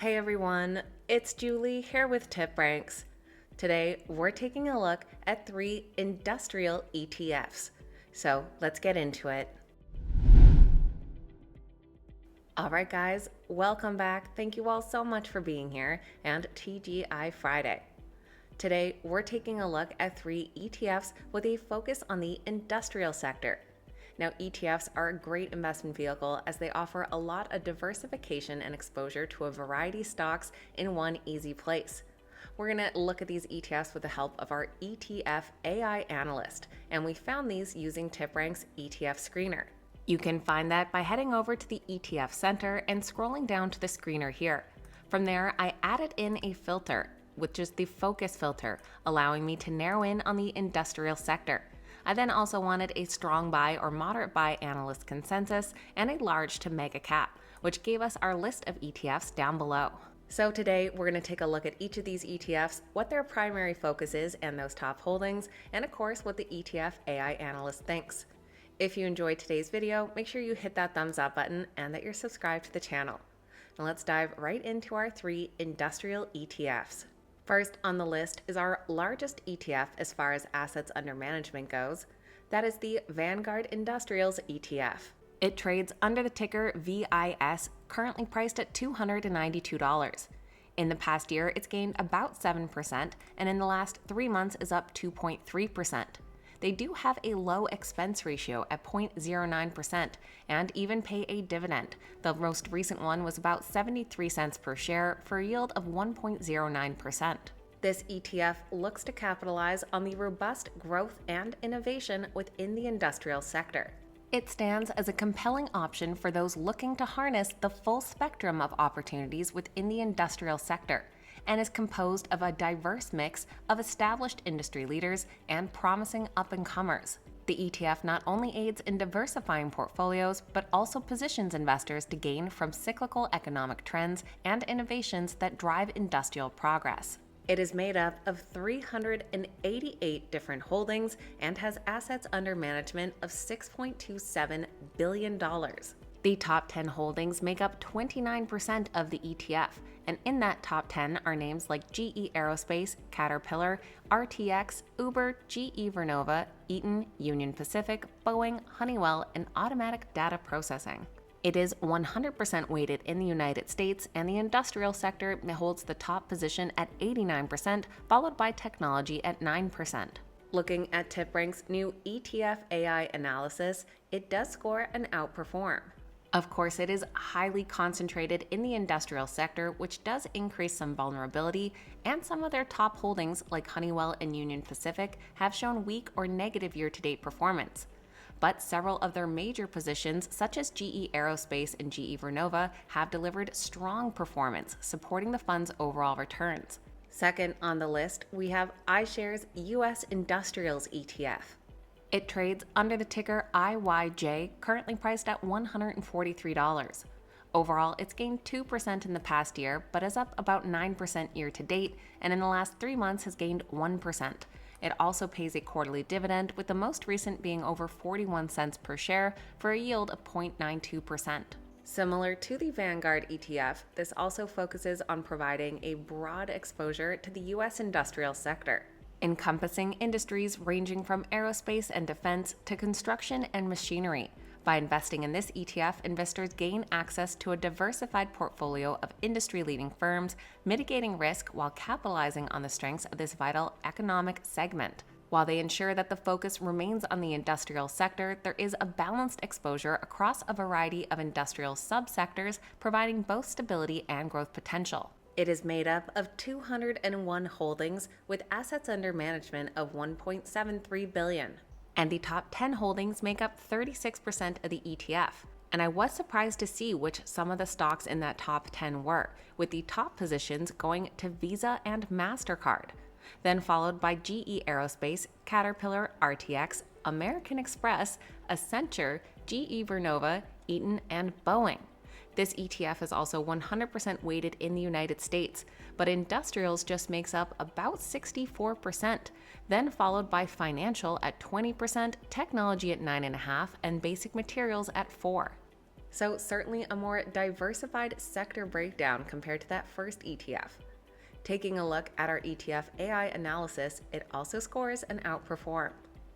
Hey everyone, it's Julie here with TipRanks. Today we're taking a look at 3 industrial ETFs. So let's get into it. Alright guys, welcome back. Thank you all so much for being here and TGI Friday. Today we're taking a look at 3 ETFs with a focus on the industrial sector. Now, ETFs are a great investment vehicle as they offer a lot of diversification and exposure to a variety of stocks in one easy place. We're going to look at these ETFs with the help of our ETF AI analyst, and we found these using TipRanks ETF Screener. You can find that by heading over to the ETF Center and scrolling down to the screener here. From there, I added in a filter, which is the focus filter, allowing me to narrow in on the industrial sector. I then also wanted a strong buy or moderate buy analyst consensus and a large to mega cap, which gave us our list of ETFs down below. So today we're going to take a look at each of these ETFs, what their primary focus is and those top holdings, and of course what the ETF AI analyst thinks. If you enjoyed today's video, make sure you hit that thumbs up button and that you're subscribed to the channel. Now let's dive right into our 3 industrial ETFs. First on the list is our largest ETF as far as assets under management goes. That is the Vanguard Industrials ETF. It trades under the ticker VIS, currently priced at $292. In the past year, it's gained about 7%, and in the last 3 months is up 2.3%. They do have a low expense ratio at 0.09% and even pay a dividend. The most recent one was about 73 cents per share for a yield of 1.09%. This ETF looks to capitalize on the robust growth and innovation within the industrial sector. It stands as a compelling option for those looking to harness the full spectrum of opportunities within the industrial sector, and is composed of a diverse mix of established industry leaders and promising up-and-comers. The ETF not only aids in diversifying portfolios, but also positions investors to gain from cyclical economic trends and innovations that drive industrial progress. It is made up of 388 different holdings and has assets under management of $6.27 billion. The top 10 holdings make up 29% of the ETF, and in that top 10 are names like GE Aerospace, Caterpillar, RTX, Uber, GE Vernova, Eaton, Union Pacific, Boeing, Honeywell, and Automatic Data Processing. It is 100% weighted in the United States, and the industrial sector holds the top position at 89%, followed by technology at 9%. Looking at TipRanks' new ETF AI analysis, it does score an outperform. Of course, it is highly concentrated in the industrial sector, which does increase some vulnerability, and some of their top holdings, like Honeywell and Union Pacific, have shown weak or negative year-to-date performance. But several of their major positions, such as GE Aerospace and GE Vernova, have delivered strong performance, supporting the fund's overall returns. Second on the list, we have iShares US Industrials ETF. It trades under the ticker IYJ, currently priced at $143. Overall, it's gained 2% in the past year, but is up about 9% year to date, and in the last 3 months has gained 1%. It also pays a quarterly dividend, with the most recent being over 41 cents per share for a yield of 0.92%. Similar to the Vanguard ETF, this also focuses on providing a broad exposure to the U.S. industrial sector, encompassing industries ranging from aerospace and defense to construction and machinery. By investing in this ETF, investors gain access to a diversified portfolio of industry-leading firms, mitigating risk while capitalizing on the strengths of this vital economic segment. While they ensure that the focus remains on the industrial sector, there is a balanced exposure across a variety of industrial subsectors, providing both stability and growth potential. It is made up of 201 holdings with assets under management of $1.73 billion. And the top 10 holdings make up 36% of the ETF. And I was surprised to see which some of the stocks in that top 10 were, with the top positions going to Visa and MasterCard, then followed by GE Aerospace, Caterpillar, RTX, American Express, Accenture, GE Vernova, Eaton, and Boeing. This ETF is also 100% weighted in the United States, but industrials just makes up about 64%, then followed by financial at 20%, technology at 9.5%, and basic materials at 4%. So certainly a more diversified sector breakdown compared to that first ETF. Taking a look at our ETF AI analysis, it also scores an outperform.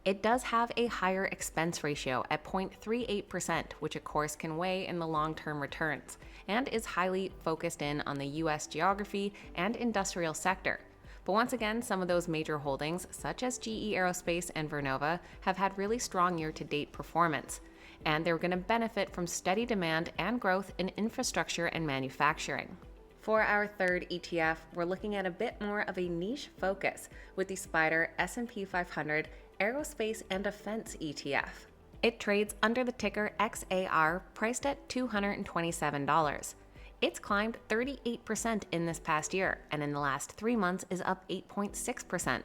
It does have a higher expense ratio at 0.38%, which of course can weigh in the long-term returns, and is highly focused in on the US geography and industrial sector. But once again, some of those major holdings, such as GE Aerospace and Vernova, have had really strong year-to-date performance, and they're going to benefit from steady demand and growth in infrastructure and manufacturing. For our third ETF, we're looking at a bit more of a niche focus with the SPDR S&P 500 Aerospace and Defense ETF. It trades under the ticker XAR, priced at $227. It's climbed 38% in this past year, and in the last 3 months is up 8.6%.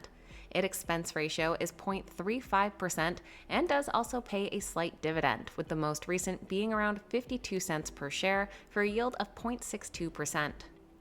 Its expense ratio is 0.35% and does also pay a slight dividend, with the most recent being around 52 cents per share for a yield of 0.62%.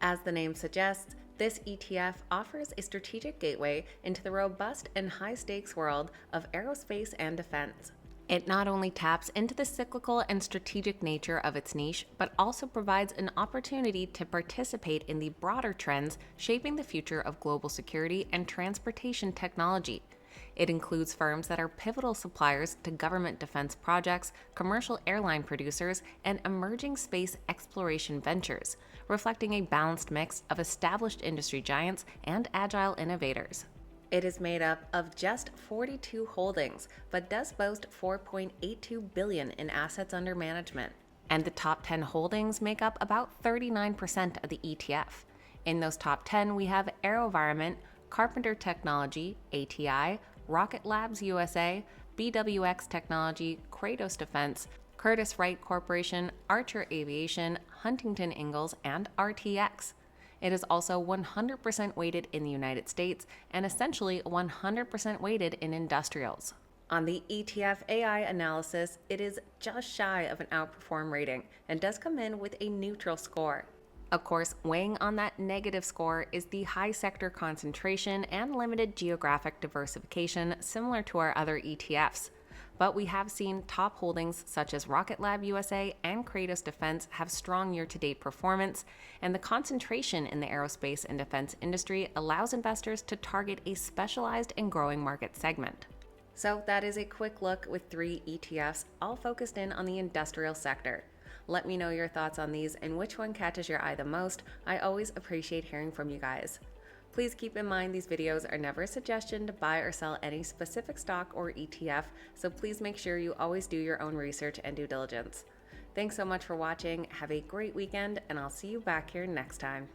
As the name suggests, this ETF offers a strategic gateway into the robust and high-stakes world of aerospace and defense. It not only taps into the cyclical and strategic nature of its niche, but also provides an opportunity to participate in the broader trends shaping the future of global security and transportation technology. It includes firms that are pivotal suppliers to government defense projects, commercial airline producers, and emerging space exploration ventures, reflecting a balanced mix of established industry giants and agile innovators. It is made up of just 42 holdings, but does boast $4.82 billion in assets under management. And the top 10 holdings make up about 39% of the ETF. In those top 10, we have AeroVironment, Carpenter Technology, ATI, Rocket Labs USA, BWX Technology, Kratos Defense, Curtiss-Wright Corporation, Archer Aviation, Huntington Ingalls, and RTX. It is also 100% weighted in the United States and essentially 100% weighted in industrials. On the ETF AI analysis, it is just shy of an outperform rating and does come in with a neutral score. Of course, weighing on that negative score is the high sector concentration and limited geographic diversification similar to our other ETFs. But we have seen top holdings such as Rocket Lab USA and Kratos Defense have strong year-to-date performance, and the concentration in the aerospace and defense industry allows investors to target a specialized and growing market segment. So that is a quick look with 3 ETFs, all focused in on the industrial sector. Let me know your thoughts on these and which one catches your eye the most. I always appreciate hearing from you guys. Please keep in mind these videos are never a suggestion to buy or sell any specific stock or ETF, so please make sure you always do your own research and due diligence. Thanks so much for watching, have a great weekend, and I'll see you back here next time.